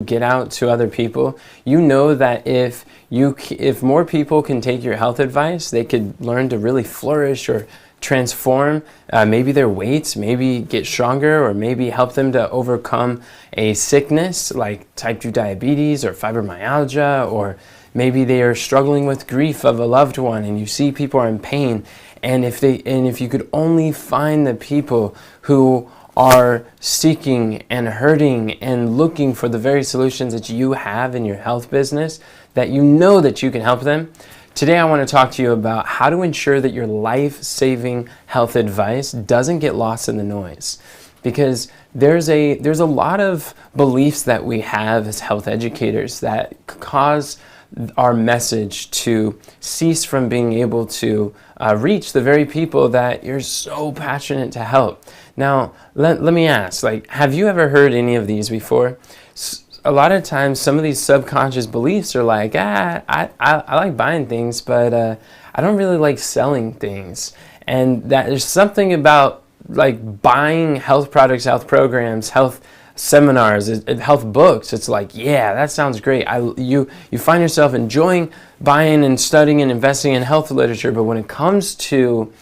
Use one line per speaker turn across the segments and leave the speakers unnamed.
get out to other people, you know that if more people can take your health advice, they could learn to really flourish or transform maybe their weights, maybe get stronger, or maybe help them to overcome a sickness like type 2 diabetes or fibromyalgia, or maybe they are struggling with grief of a loved one and you see people are in pain. And if you could only find the people who are seeking and hurting and looking for the very solutions that you have in your health business, that you know that you can help them. Today I want to talk to you about how to ensure that your life-saving health advice doesn't get lost in the noise. Because there's a lot of beliefs that we have as health educators that cause our message to cease from being able to reach the very people that you're so passionate to help. Now, let me ask, have you ever heard any of these before? A lot of times, some of these subconscious beliefs are like, I like buying things, but I don't really like selling things. And that there's something about buying health products, health programs, health seminars, health books. It's like, yeah, that sounds great. You find yourself enjoying buying and studying and investing in health literature, but when it comes to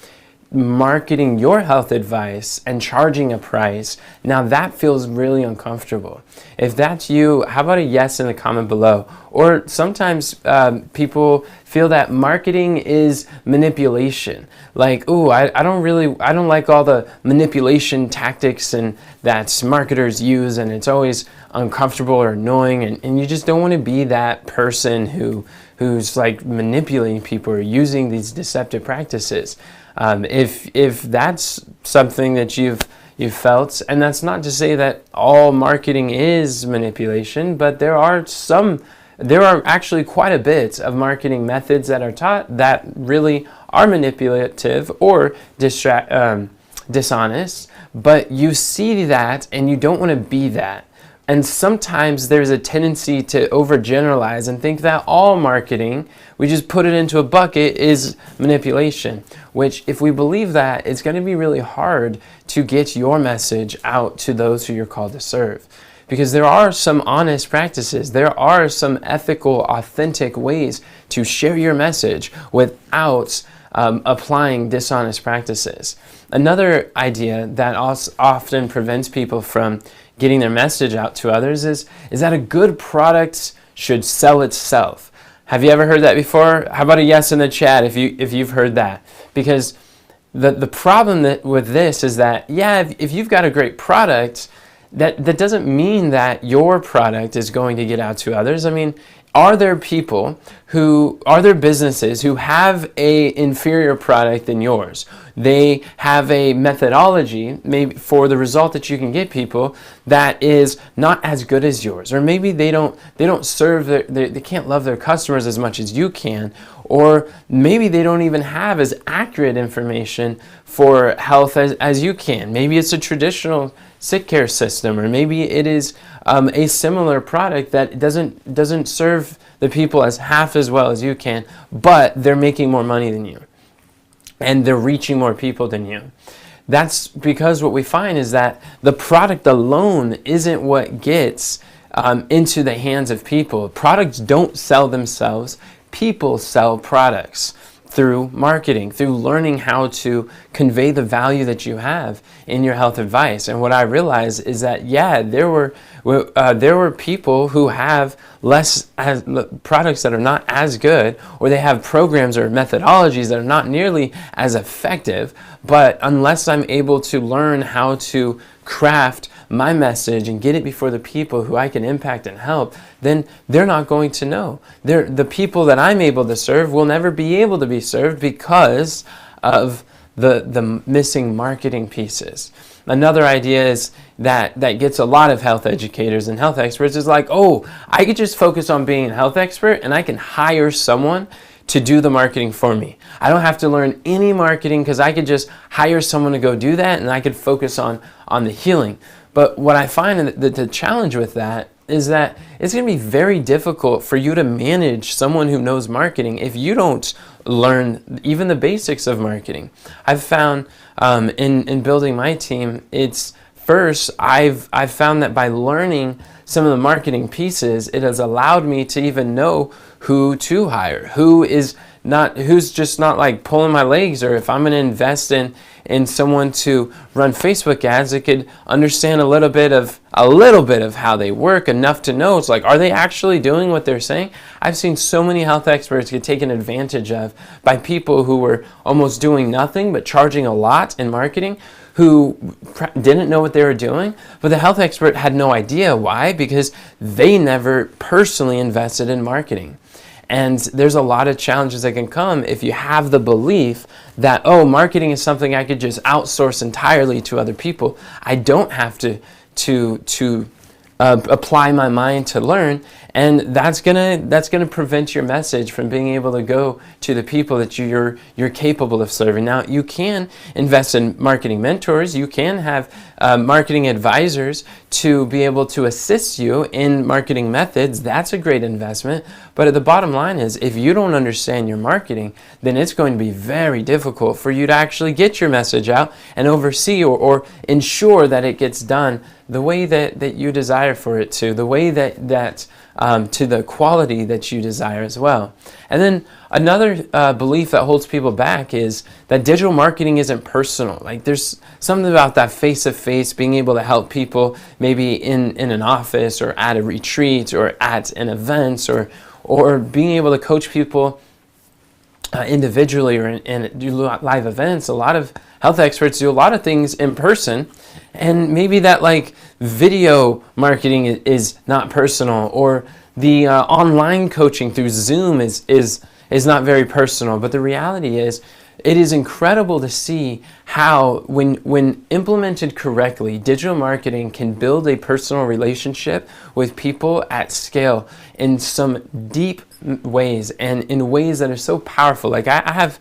marketing your health advice and charging a price, now that feels really uncomfortable. If that's you, how about a yes in the comment below? Or sometimes people feel that marketing is manipulation. I don't like all the manipulation tactics and that marketers use, and it's always uncomfortable or annoying, and you just don't want to be that person who's manipulating people or using these deceptive practices. If that's something that you've felt, and that's not to say that all marketing is manipulation, but there are actually quite a bit of marketing methods that are taught that really are manipulative or dishonest, but you see that and you don't want to be that. And sometimes there's a tendency to overgeneralize and think that all marketing, we just put it into a bucket, is manipulation. Which, if we believe that, it's going to be really hard to get your message out to those who you're called to serve. Because there are some honest practices, there are some ethical, authentic ways to share your message without applying dishonest practices. Another idea that often prevents people from getting their message out to others is that a good product should sell itself. Have you ever heard that before? How about a yes in the chat if you've heard that? Because the problem with this is that, yeah, if you've got a great product, that doesn't mean that your product is going to get out to others. I mean, are there businesses who have a inferior product than yours? They have a methodology maybe for the result that you can get people that is not as good as yours, or maybe they don't serve they can't love their customers as much as you can, or maybe they don't even have as accurate information for health as you can. Maybe it's a traditional sick care system, or maybe it is a similar product that doesn't serve the people as half as well as you can, but they're making more money than you and they're reaching more people than you. That's because what we find is that the product alone isn't what gets into the hands of people. Products don't sell themselves. People sell products through marketing, through learning how to convey the value that you have in your health advice. And what I realized is that, yeah, there were people who have products that are not as good, or they have programs or methodologies that are not nearly as effective. But unless I'm able to learn how to craft my message and get it before the people who I can impact and help, then they're not going to know. The people that I'm able to serve will never be able to be served because of the missing marketing pieces. Another idea is that gets a lot of health educators and health experts is like, oh, I could just focus on being a health expert and I can hire someone to do the marketing for me. I don't have to learn any marketing because I could just hire someone to go do that and I could focus on the healing. But what I find the challenge with that is that it's going to be very difficult for you to manage someone who knows marketing if you don't learn even the basics of marketing. I've found in building my team, it's first I've found that by learning some of the marketing pieces, it has allowed me to even know who to hire, who's just not like pulling my legs, or if I'm going to invest in someone to run Facebook ads that could understand a little bit of how they work, enough to know it's like, are they actually doing what they're saying? I've seen so many health experts get taken advantage of by people who were almost doing nothing but charging a lot in marketing, who didn't know what they were doing, but the health expert had no idea. Why? Because they never personally invested in marketing. And there's a lot of challenges that can come if you have the belief that, oh, marketing is something I could just outsource entirely to other people. I don't have to apply my mind to learn, and that's gonna prevent your message from being able to go to the people that you're capable of serving. Now, you can invest in marketing mentors. You can have marketing advisors to be able to assist you in marketing methods. That's a great investment. But the bottom line is, if you don't understand your marketing, then it's going to be very difficult for you to actually get your message out and oversee or ensure that it gets done the way that you desire for it to, the way that to the quality that you desire as well. And then another belief that holds people back is that digital marketing isn't personal. Like, there's something about that face-to-face, being able to help people maybe in an office or at a retreat or at an event, or being able to coach people individually or and do live events. A lot of health experts do a lot of things in person, and maybe that like video marketing is not personal, or the online coaching through Zoom is not very personal. But the reality is, it is incredible to see how, when implemented correctly, digital marketing can build a personal relationship with people at scale in some deep ways, and in ways that are so powerful. Like, I have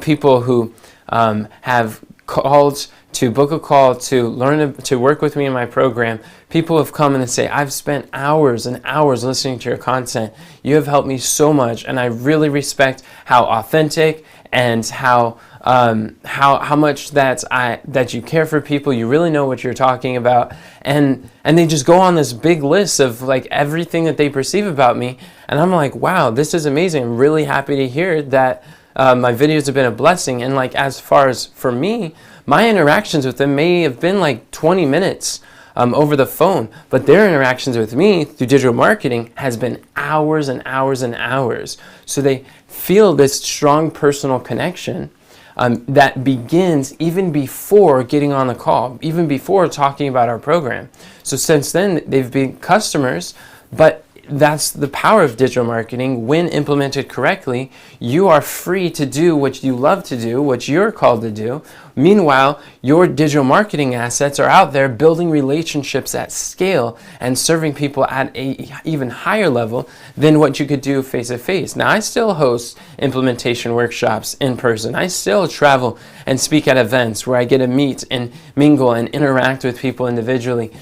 people who have called to book a call to learn to work with me in my program. People have come in and say, I've spent hours and hours listening to your content. You have helped me so much, and I really respect how authentic and how much that you care for people. You really know what you're talking about, and they just go on this big list of like everything that they perceive about me, and I'm like, wow, this is amazing. I'm really happy to hear that my videos have been a blessing. And like, as far as for me, my interactions with them may have been like 20 minutes over the phone, but their interactions with me through digital marketing has been hours and hours and hours. So they feel this strong personal connection that begins even before getting on the call, even before talking about our program. So since then, they've been customers, but that's the power of digital marketing. When implemented correctly, you are free to do what you love to do, what you're called to do. Meanwhile, your digital marketing assets are out there building relationships at scale and serving people at an even higher level than what you could do face-to-face. Now, I still host implementation workshops in person. I still travel and speak at events where I get to meet and mingle and interact with people individually.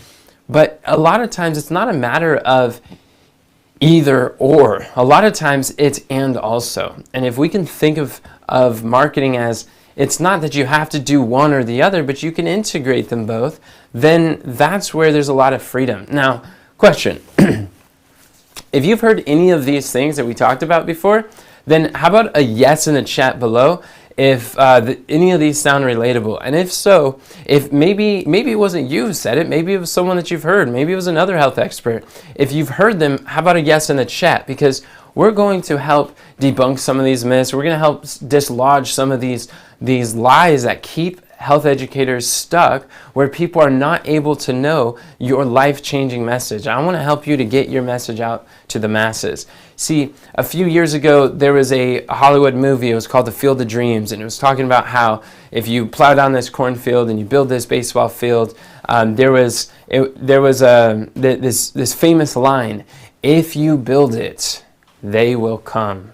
But a lot of times, it's not a matter of either or. A lot of times it's and also. And if we can think of marketing as, it's not that you have to do one or the other, but you can integrate them both, then that's where there's a lot of freedom. Now, question. If you've heard any of these things that we talked about before, then how about a yes in the chat below if any of these sound relatable? And if so, if maybe it wasn't you who said it, maybe it was someone that you've heard, maybe it was another health expert. If you've heard them, how about a yes in the chat? Because we're going to help debunk some of these myths. We're going to help dislodge some of these lies that keep health educators stuck, where people are not able to know your life-changing message. I want to help you to get your message out to the masses. See, a few years ago, there was a Hollywood movie. It was called The Field of Dreams, and it was talking about how if you plow down this cornfield and you build this baseball field, there was this famous line: "If you build it, they will come."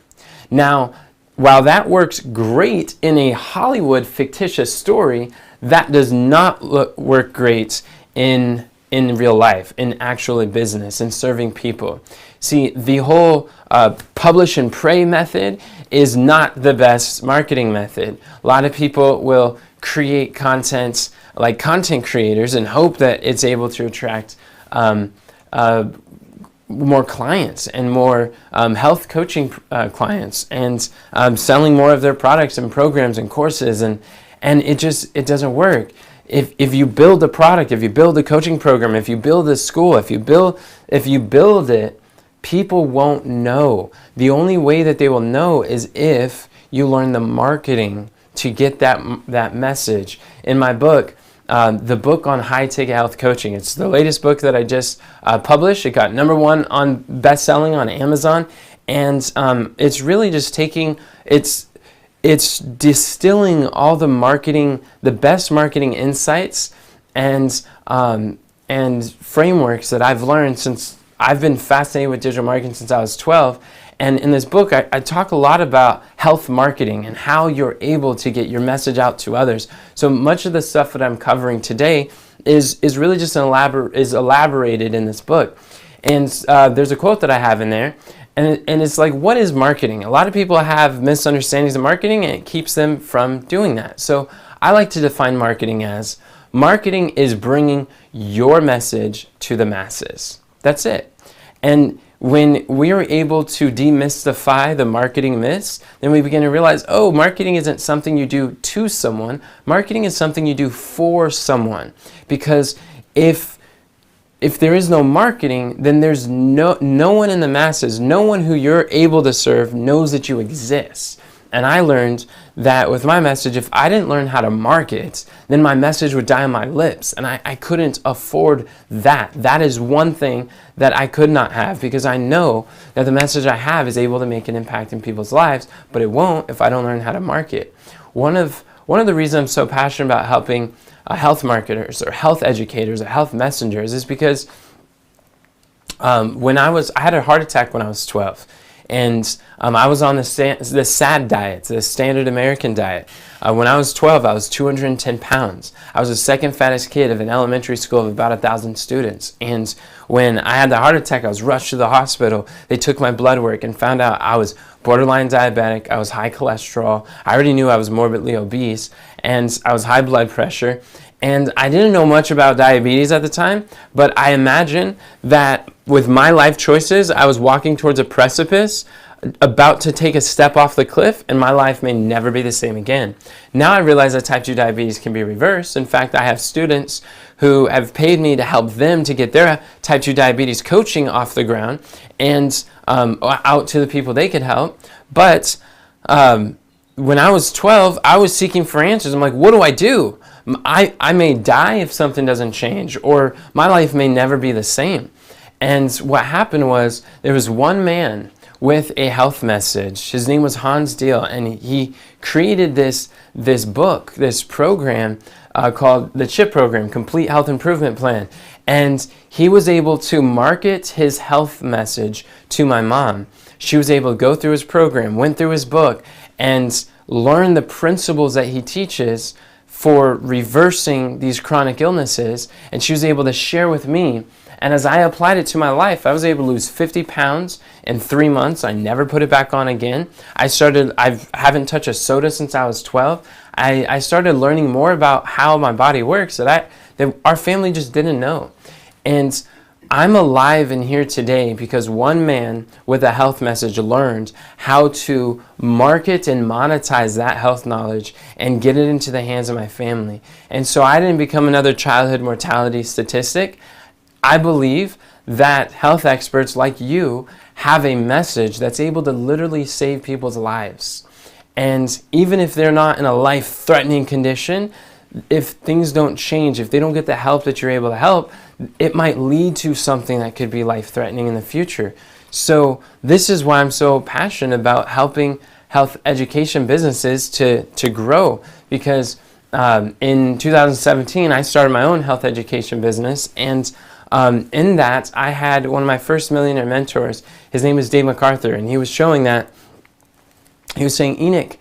Now, while that works great in a Hollywood fictitious story, that does not work great in real life, in actual business, in serving people. See, the whole publish and pray method is not the best marketing method. A lot of people will create content like content creators and hope that it's able to attract more clients and more health coaching clients, and selling more of their products and programs and courses, and it doesn't work. If you build a product, if you build a coaching program, if you build a school, if you build it, people won't know. The only way that they will know is if you learn the marketing to get that message. In my book, the book on high-ticket health coaching, it's the latest book that I just published. It got #1 on best-selling on Amazon, and it's really just it's distilling all the marketing, the best marketing insights and frameworks that I've learned since I've been fascinated with digital marketing since I was 12. And in this book, I talk a lot about health marketing and how you're able to get your message out to others. So much of the stuff that I'm covering today is really just elaborated in this book. And there's a quote that I have in there, and it's like, what is marketing? A lot of people have misunderstandings of marketing, and it keeps them from doing that. So I like to define marketing as, marketing is bringing your message to the masses. That's it. And when we are able to demystify the marketing myths, then we begin to realize, oh, marketing isn't something you do to someone. Marketing is something you do for someone. Because if there is no marketing, then there's no one in the masses, no one who you're able to serve knows that you exist. And I learned that with my message, if I didn't learn how to market, then my message would die on my lips. And I couldn't afford that. That is one thing that I could not have, because I know that the message I have is able to make an impact in people's lives, but it won't if I don't learn how to market. One of the reasons I'm so passionate about helping health marketers or health educators or health messengers is because I had a heart attack when I was 12. And I was on the SAD diet, the standard American diet. When I was 12, I was 210 pounds. I was the second fattest kid of an elementary school of about 1,000 students. And when I had the heart attack, I was rushed to the hospital. They took my blood work and found out I was borderline diabetic. I was high cholesterol. I already knew I was morbidly obese, and I was high blood pressure. And I didn't know much about diabetes at the time, but I imagine that with my life choices, I was walking towards a precipice, about to take a step off the cliff, and my life may never be the same again. Now I realize that type 2 diabetes can be reversed. In fact, I have students who have paid me to help them to get their type 2 diabetes coaching off the ground and out to the people they could help. But when I was 12, I was seeking for answers. I'm like, what do I do? I may die if something doesn't change, or my life may never be the same. And what happened was, there was one man with a health message. His name was Hans Deal, and he created this book, this program called the CHIP program, Complete Health Improvement Plan. And he was able to market his health message to my mom. She was able to go through his program, went through his book, and learn the principles that he teaches for reversing these chronic illnesses. And she was able to share with me. And as I applied it to my life, I was able to lose 50 pounds in 3 months. I never put it back on again. I haven't touched a soda since I was 12. I started learning more about how my body works that our family just didn't know. And I'm alive and here today because one man with a health message learned how to market and monetize that health knowledge and get it into the hands of my family. And so I didn't become another childhood mortality statistic. I believe that health experts like you have a message that's able to literally save people's lives. And even if they're not in a life-threatening condition, if things don't change, if they don't get the help that you're able to help, it might lead to something that could be life-threatening in the future. So this is why I'm so passionate about helping health education businesses to grow, because in 2017, I started my own health education business, and in that, I had one of my first millionaire mentors. His name is Dave MacArthur, and he was saying, Enoch,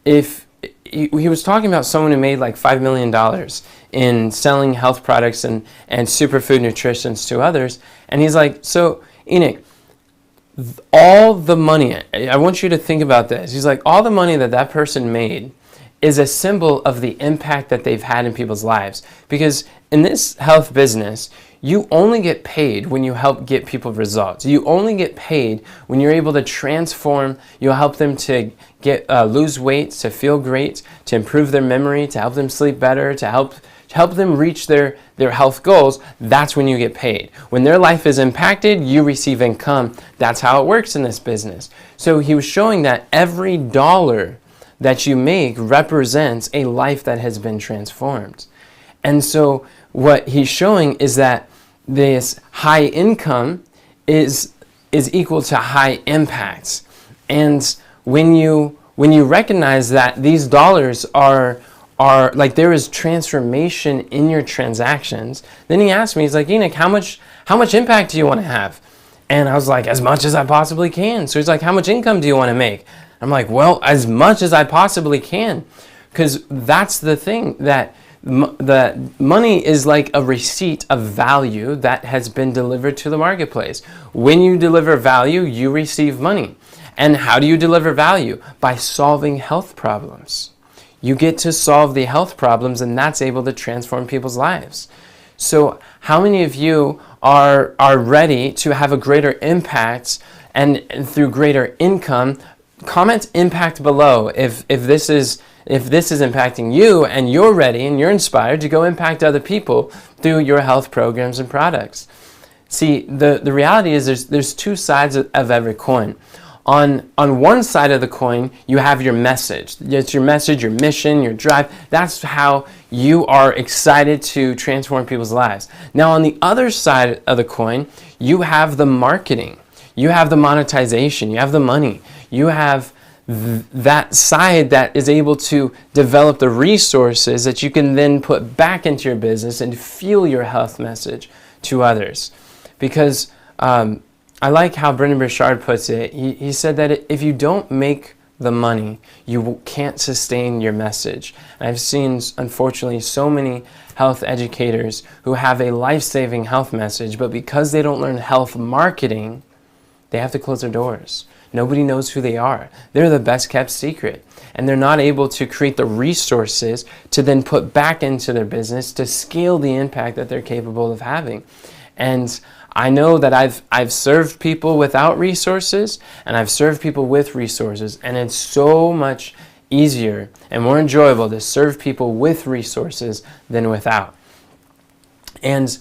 if he was talking about someone who made like $5 million in selling health products and superfood nutritions to others, and he's like, so Enoch, all the money, I want you to think about this. He's like, all the money that person made is a symbol of the impact that they've had in people's lives. Because in this health business, you only get paid when you help get people results. You only get paid when you're able to transform. You'll help them to get lose weight, to feel great, to improve their memory, to help them sleep better, to help them reach their health goals. That's when you get paid. When their life is impacted, you receive income. That's how it works in this business. So he was showing that every dollar that you make represents a life that has been transformed. And so what he's showing is that this high income is equal to high impact. And when you recognize that these dollars are like there is transformation in your transactions, then he asked me, he's like, Enoch, how much impact do you want to have? And I was like, as much as I possibly can. So he's like, how much income do you want to make? I'm like, well, as much as I possibly can. Because that's the thing, that the money is like a receipt of value that has been delivered to the marketplace. When you deliver value, you receive money. And how do you deliver value? By solving health problems. You get to solve the health problems, and that's able to transform people's lives. So how many of you are ready to have a greater impact and through greater income? Comment impact below if this is impacting you and you're ready and you're inspired to go impact other people through your health programs and products. See, the reality is there's two sides of every coin. On one side of the coin, you have your message. It's your message, your mission, your drive. That's how you are excited to transform people's lives. Now, on the other side of the coin, you have the marketing. You have the monetization. You have the money. You have that side that is able to develop the resources that you can then put back into your business and fuel your health message to others. Because I like how Brendon Burchard puts it. He said that if you don't make the money, you can't sustain your message. And I've seen, unfortunately, so many health educators who have a life-saving health message, but because they don't learn health marketing, they have to close their doors. Nobody knows who they are. They're the best kept secret. And they're not able to create the resources to then put back into their business to scale the impact that they're capable of having. And I know that I've served people without resources, and I've served people with resources, and it's so much easier and more enjoyable to serve people with resources than without. And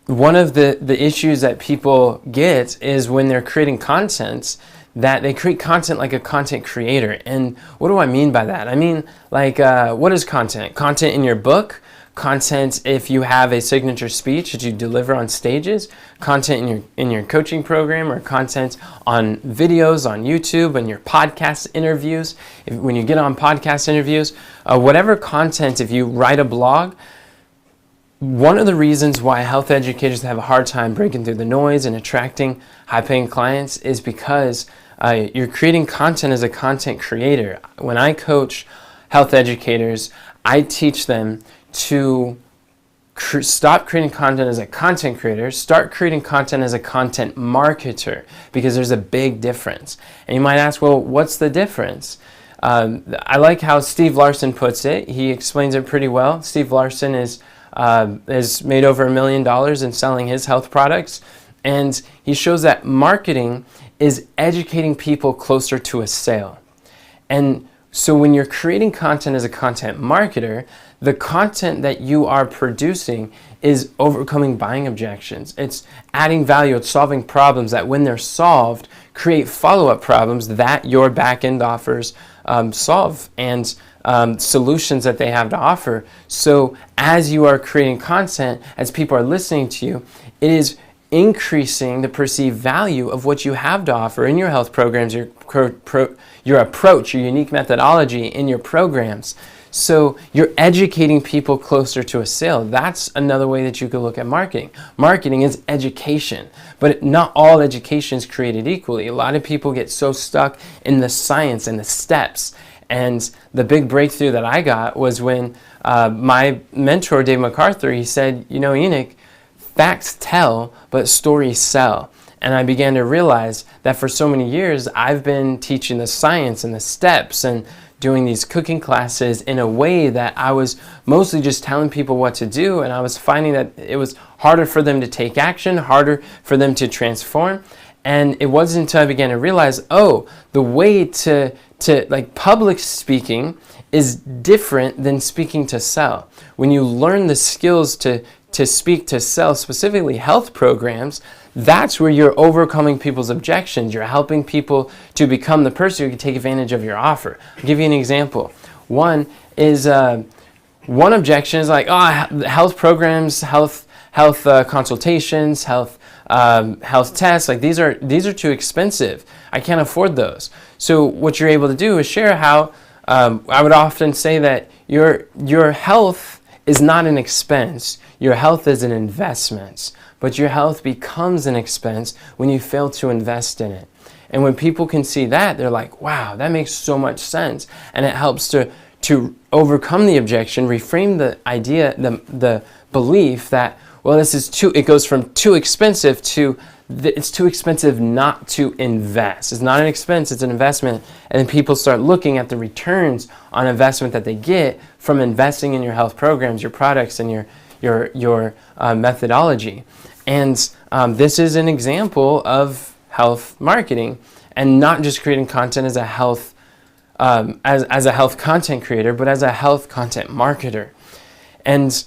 one of the issues that people get is when they're creating content, that they create content like a content creator. And what do I mean by that? I mean, like, what is content? Content in your book? Content if you have a signature speech that you deliver on stages, content in your coaching program, or content on videos on YouTube and your podcast interviews. When you get on podcast interviews, whatever content, if you write a blog, one of the reasons why health educators have a hard time breaking through the noise and attracting high-paying clients is because you're creating content as a content creator. When I coach health educators, I teach them to stop creating content as a content creator, start creating content as a content marketer, because there's a big difference. And you might ask, well, what's the difference? I like how Steve Larsen puts it. He explains it pretty well. Steve Larsen has made over $1 million in selling his health products, and he shows that marketing is educating people closer to a sale. And so when you're creating content as a content marketer, the content that you are producing is overcoming buying objections. It's adding value. It's solving problems that, when they're solved, create follow-up problems that your back-end offers solve, and solutions that they have to offer. So as you are creating content, as people are listening to you, it is increasing the perceived value of what you have to offer in your health programs, your approach, your unique methodology in your programs. So you're educating people closer to a sale. That's another way that you could look at marketing. Marketing is education, but not all education is created equally. A lot of people get so stuck in the science and the steps. And the big breakthrough that I got was when my mentor, Dave MacArthur, he said, you know, Enoch, facts tell, but stories sell. And I began to realize that for so many years, I've been teaching the science and the steps and doing these cooking classes in a way that I was mostly just telling people what to do, and I was finding that it was harder for them to take action, harder for them to transform. And it wasn't until I began to realize, oh, the way to like public speaking is different than speaking to sell. When you learn the skills to speak to sell, specifically health programs, that's where you're overcoming people's objections. You're helping people to become the person who can take advantage of your offer. I'll give you an example. One objection is like, health programs, health consultations, health tests, like these are too expensive. I can't afford those. So what you're able to do is share how I would often say that your health is not an expense. Your health is an investment, but your health becomes an expense when you fail to invest in it. And when people can see that, they're like, wow, that makes so much sense. And it helps to overcome the objection, reframe the idea, the belief that, well, it goes from too expensive to it's too expensive not to invest. It's not an expense, it's an investment. And then people start looking at the returns on investment that they get from investing in your health programs, your products, and your methodology. And this is an example of health marketing, and not just creating content as a health as a health content creator, but as a health content marketer. And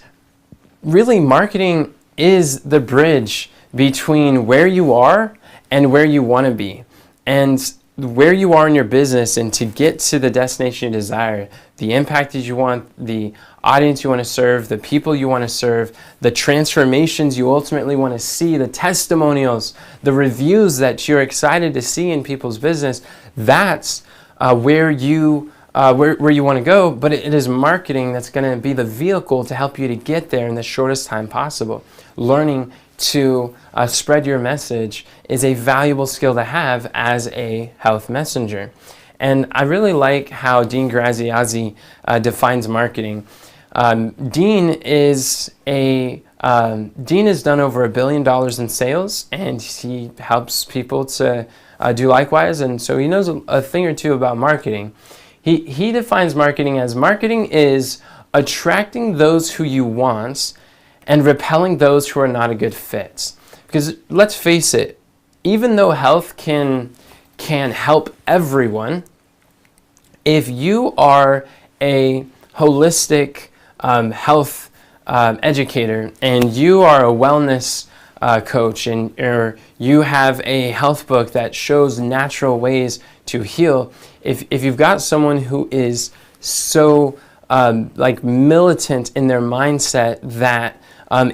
really, marketing is the bridge between where you are and where you want to be. And where you are in your business, and to get to the destination you desire, the impact that you want, the audience you want to serve, the people you want to serve, the transformations you ultimately want to see, the testimonials, the reviews that you're excited to see in people's business, that's where you want to go. But it is marketing that's going to be the vehicle to help you to get there in the shortest time possible. Learning to spread your message is a valuable skill to have as a health messenger. And I really like how Dean Graziosi defines marketing. Dean has done over $1 billion in sales, and he helps people to do likewise. And so he knows a thing or two about marketing. He defines marketing is attracting those who you want and repelling those who are not a good fit. Because let's face it, even though health can help everyone, if you are a holistic health educator, and you are a wellness coach, or you have a health book that shows natural ways to heal, if you've got someone who is so militant in their mindset that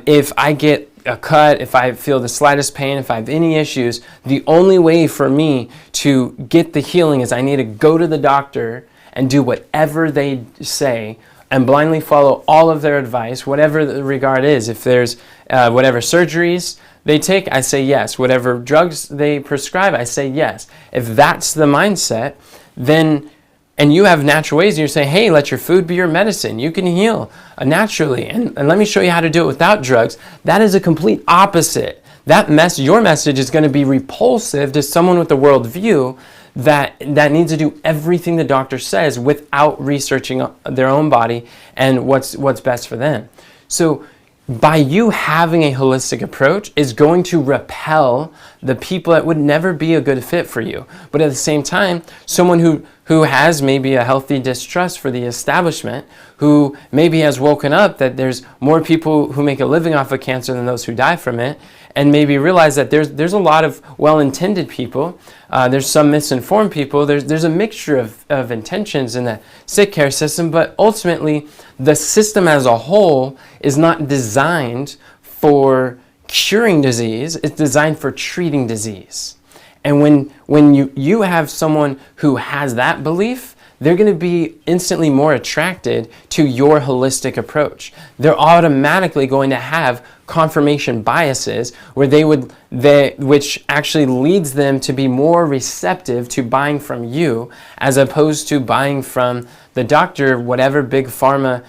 if I get a cut, if I feel the slightest pain, if I have any issues, the only way for me to get the healing is I need to go to the doctor and do whatever they say and blindly follow all of their advice, whatever the regard is. If there's whatever surgeries they take, I say yes. Whatever drugs they prescribe, I say yes. If that's the mindset, then, and you have natural ways, and you're saying, hey, let your food be your medicine. You can heal naturally, and let me show you how to do it without drugs. That is a complete opposite. Your message is going to be repulsive to someone with a worldview that needs to do everything the doctor says without researching their own body and what's best for them. So by you having a holistic approach is going to repel the people that would never be a good fit for you. But at the same time, someone who has maybe a healthy distrust for the establishment, who maybe has woken up that there's more people who make a living off of cancer than those who die from it, and maybe realize that there's a lot of well-intended people, there's some misinformed people, there's a mixture of intentions in the sick care system, but ultimately the system as a whole is not designed for curing disease, it's designed for treating disease. And when you have someone who has that belief, they're going to be instantly more attracted to your holistic approach. They're automatically going to have confirmation biases which actually leads them to be more receptive to buying from you as opposed to buying from the doctor, whatever big pharma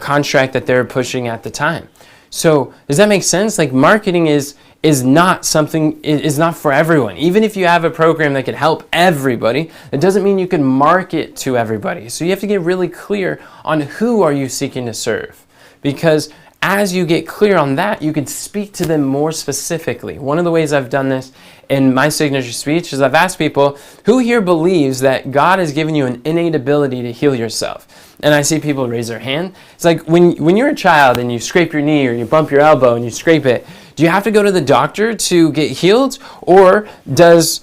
contract that they're pushing at the time. So does that make sense? Like marketing is is not for everyone. Even if you have a program that could help everybody, it doesn't mean you can market to everybody. So you have to get really clear on who are you seeking to serve. Because as you get clear on that, you can speak to them more specifically. One of the ways I've done this in my signature speech is I've asked people, who here believes that God has given you an innate ability to heal yourself? And I see people raise their hand. It's like when you're a child and you scrape your knee or you bump your elbow and you scrape it, do you have to go to the doctor to get healed? Or does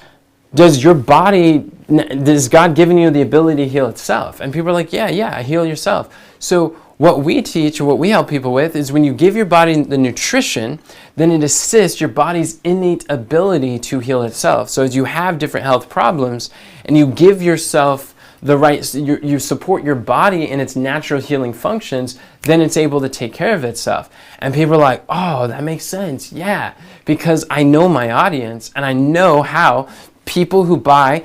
your body, does God given you the ability to heal itself? And people are like, yeah, heal yourself. So what we teach, or what we help people with, is when you give your body the nutrition, then it assists your body's innate ability to heal itself. So as you have different health problems and you give yourself the right, you support your body in its natural healing functions, then it's able to take care of itself. And people are like, oh, that makes sense. Yeah, because I know my audience and I know how people who buy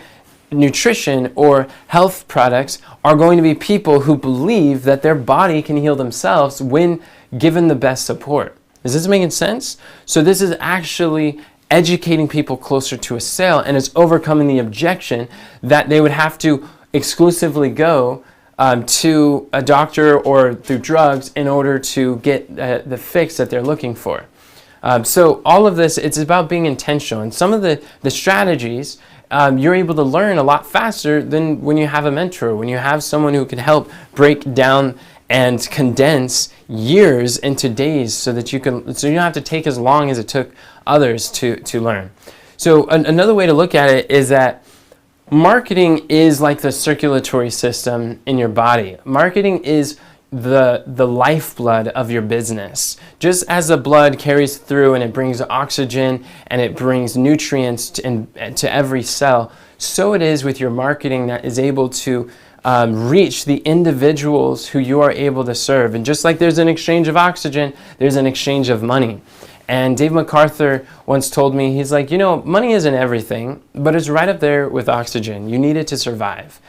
nutrition or health products are going to be people who believe that their body can heal themselves when given the best support. Is this making sense? So this is actually educating people closer to a sale, and it's overcoming the objection that they would have to exclusively go to a doctor or through drugs in order to get the fix that they're looking for. So all of this, it's about being intentional. And some of the strategies you're able to learn a lot faster than when you have a mentor, when you have someone who can help break down and condense years into days so that you don't have to take as long as it took others to learn. So another way to look at it is that marketing is like the circulatory system in your body. Marketing is the lifeblood of your business. Just as the blood carries through and it brings oxygen and it brings nutrients to every cell, so it is with your marketing that is able to reach the individuals who you are able to serve. And just like there's an exchange of oxygen, there's an exchange of money. And Dave MacArthur once told me, he's like, money isn't everything, but it's right up there with oxygen. You need it to survive.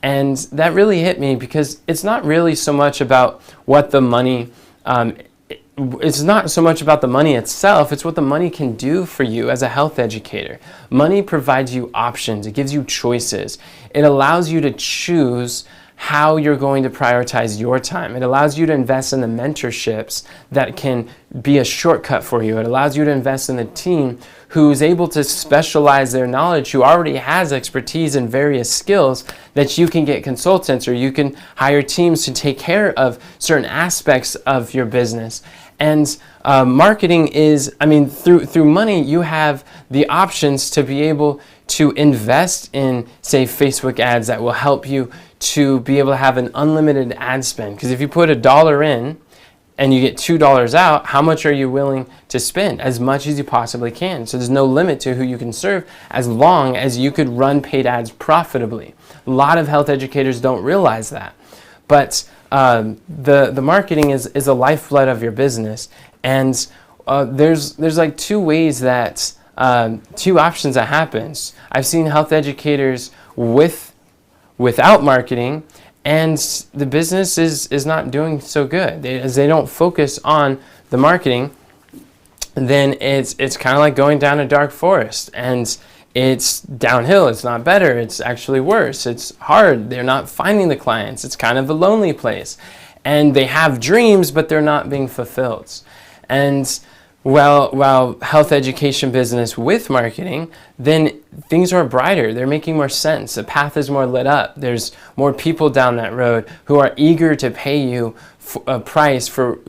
And that really hit me because it's not really so much about what the money, it's not so much about the money itself, it's what the money can do for you as a health educator. Money provides you options, it gives you choices. It allows you to choose how you're going to prioritize your time. It allows you to invest in the mentorships that can be a shortcut for you. It allows you to invest in the team who's able to specialize their knowledge, who already has expertise in various skills that you can get consultants or you can hire teams to take care of certain aspects of your business. And marketing is, through money, you have the options to be able to invest in, say, Facebook ads that will help you to be able to have an unlimited ad spend. Because if you put $1 in and you get $2 out, how much are you willing to spend? As much as you possibly can. So there's no limit to who you can serve as long as you could run paid ads profitably. A lot of health educators don't realize that. But the marketing is a lifeblood of your business. And there's like two ways that, two options that happens. I've seen health educators without marketing, and the business is not doing so good. As they don't focus on the marketing, then it's kind of like going down a dark forest, and it's downhill. It's not better. It's actually worse. It's hard. They're not finding the clients. It's kind of a lonely place, and they have dreams, but they're not being fulfilled. And while health education business with marketing, then things are brighter. They're making more sense. The path is more lit up. There's more people down that road who are eager to pay you a price for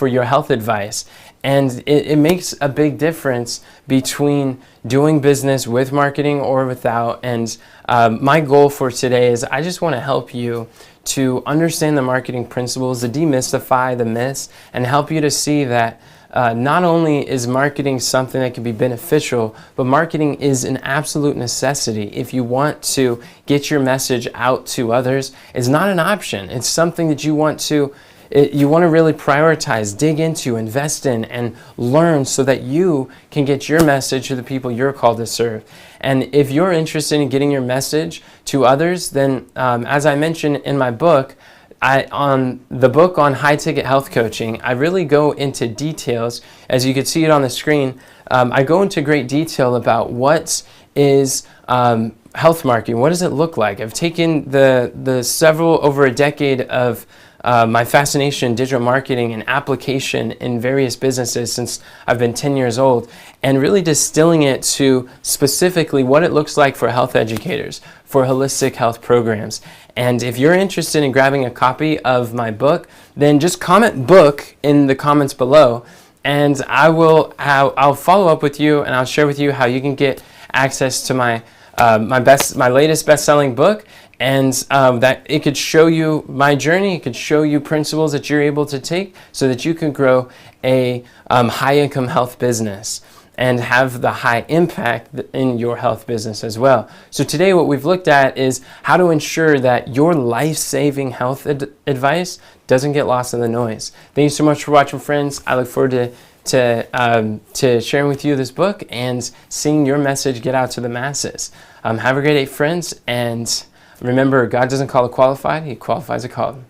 your health advice. And it makes a big difference between doing business with marketing or without. And my goal for today is I just want to help you to understand the marketing principles, to demystify the myths, and help you to see that not only is marketing something that can be beneficial, but marketing is an absolute necessity. If you want to get your message out to others, it's not an option. It's something that you want to really prioritize, dig into, invest in, and learn so that you can get your message to the people you're called to serve. And if you're interested in getting your message to others, then as I mentioned in my book, on the book on high ticket health coaching, I really go into details, as you can see it on the screen, I go into great detail about what is health marketing. What does it look like? I've taken the several over a decade of my fascination in digital marketing and application in various businesses since I've been 10 years old, and really distilling it to specifically what it looks like for health educators, for holistic health programs. And if you're interested in grabbing a copy of my book, then just comment book in the comments below, and I'll follow up with you, and I'll share with you how you can get access to my latest best-selling book, and that it could show you my journey. It could show you principles that you're able to take so that you can grow a high-income health business and have the high impact in your health business as well. So today what we've looked at is how to ensure that your life-saving health advice doesn't get lost in the noise. Thank you so much for watching, friends. I look forward to sharing with you this book and seeing your message get out to the masses. Have a great day, friends, and remember, God doesn't call the qualified, He qualifies the called.